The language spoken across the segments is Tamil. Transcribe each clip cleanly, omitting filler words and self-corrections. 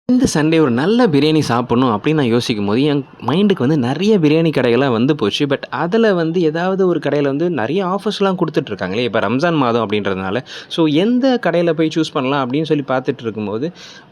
இந்த சண்டே ஒரு நல்ல பிரியாணி சாப்பிடணும் அப்படின்னு நான் யோசிக்கும்போது, என் மைண்டுக்கு வந்து நெறைய பிரியாணி கடைகள்லாம் வந்து போச்சு. பட் அதில வந்து ஏதாவது ஒரு கடையில வந்து நெறைய ஆஃபர்ஸ்லாம் குடுத்துட்ருக்காங்களே! இப்ப ரம்ஜான் மாதம் அப்படின்றதுனால. ஸோ எந்த கடையில போய் சூஸ் பண்ணலாம் அப்படின்னு சொல்லி பார்த்துட்டு இருக்கும்போது,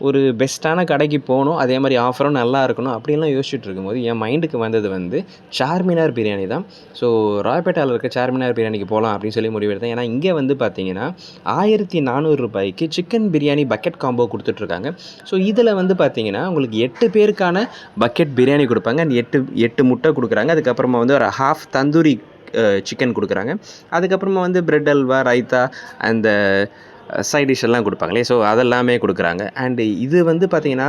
ஒரு பெஸ்ட்டான கடைக்கு போணும். அதேமாரி ஆஃபரும் நல்லா இருக்கணும் அப்படின்லாம் யோசிச்சுட்டு இருக்கும்போது, என் மைண்டுக்கு வந்தது வந்து சார்மினார் பிரியாணி தான். ஸோ ராயப்பேட்டால இருக்க சார்மினார் பிரியாணிக்கு போலாம் அப்படின்னு சொல்லி முடிவெடுத்தேன். ஏன்னா, இங்க வந்து பார்த்தீங்கன்னா, ரூ. 1400க்கு சிக்கன் பிரியாணி பக்கெட் காம்போ குடுத்துட்ருக்காங்க. ஸோ இதில வந்து பார்த்தீங்கன்னா, உங்களுக்கு 8 பேருக்கான பக்கெட் பிரியாணி குடுப்பாங்க. அந்த 8 முட்டை குடுக்குறாங்க. அதுக்கப்புறமா வந்து ஒரு ஹாஃப் தந்தூரி சிக்கன் குடுக்குறாங்க. அதுக்கப்புறமா வந்து பிரெட் அல்வா, ரைத்தா அந்த சைட் டிஷ் எல்லாம் குடுப்பாங்களே, ஸோ அதெல்லாமே குடுக்குறாங்க. அண்ட் இது வந்து பார்த்தீங்கன்னா,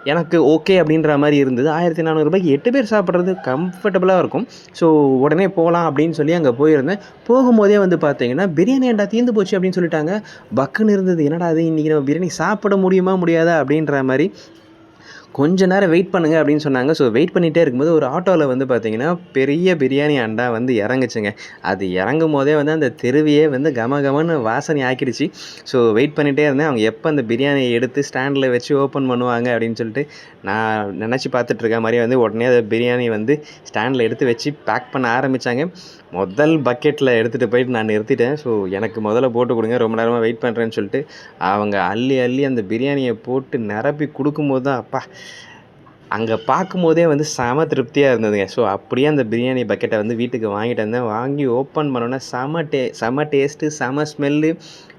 எனக்கு ஓகே அப்படின்ற மாரி இருந்தது. ரூ. 1400க்கு 8 பேர் சாப்பிடுறது கம்ஃபர்டபுளா இருக்கும். ஸோ உடனே போலாம் அப்படின்னு சொல்லி அங்க போயிருந்தேன். போகும்போதே வந்து பார்த்தீங்கன்னா, "பிரியாணி ஏன்டா தீர்ந்து போச்சு" அப்படின்னு சொல்லிட்டாங்க. பக்குன்னு இருந்தது. என்னடா இது இன்னைக்கு நம்ம பிரியாணி சாப்பிட முடியுமா? முடியாதா? அப்படின்ற மாரி கொஞ்ச நேரம் வெயிட் பண்ணுங்க அப்படின்னு சொன்னாங்க. ஸோ வெயிட் பண்ணிட்டே இருக்கும்போது ஒரு ஆட்டோல வந்து பார்த்தீங்கன்னா, பெரிய பிரியாணி அண்டா வந்து இறங்குச்சுங்க. அது இறங்கும்போதே வந்து அந்த தெருவையே வந்து கமகமன்னு வாசனை ஆக்கிடுச்சு. ஸோ வெயிட் பண்ணிட்டே இருந்தேன். அவங்க எப்ப அந்த பிரியாணிய எடுத்து ஸ்டாண்ட்ல வச்சு ஓப்பன் பண்ணுவாங்க அப்படின்னு சொல்லிட்டு, நான் நெனச்சு பார்த்துட்டு இருக்க மாரியே வந்து உடனே அந்த பிரியாணி வந்து ஸ்டாண்ட்ல எடுத்து வச்சு பேக் பண்ண ஆரம்பிச்சாங்க. முதல் பக்கெட்ல எடுத்துட்டு போயிட்டு நான் நிறுத்திட்டேன். ஸோ எனக்கு முதல்ல போட்டு குடுங்க. ரொம்ப நேரமா வெயிட் பண்றேன்னு சொல்லிட்டு, அவங்க அள்ளி அள்ளி அந்த பிரியாணிய போட்டு நிரப்பி குடுக்கும்போது தான், அப்பா! அங்க பார்க்கும்போதே வந்து செம திருப்தியா இருந்ததுங்க. ஸோ அப்படியே அந்த பிரியாணி பக்கெட்ட வந்து வீட்டுக்கு வாங்கிட்டு வந்தேன். வாங்கி ஓப்பன் பண்ணோனே செம டேஸ்ட்டு, செம ஸ்மெல்லு.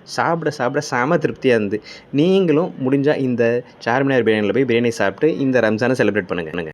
சாப்பிட சாப்பிட செம திருப்தியா இருந்தது. நீங்களும் முடிஞ்சா இந்த சார்மினார் பிரியாணில போய் பிரியாணி சாப்பிட்டு இந்த ரம்ஜான செலிப்ரேட் பண்ணுங்க.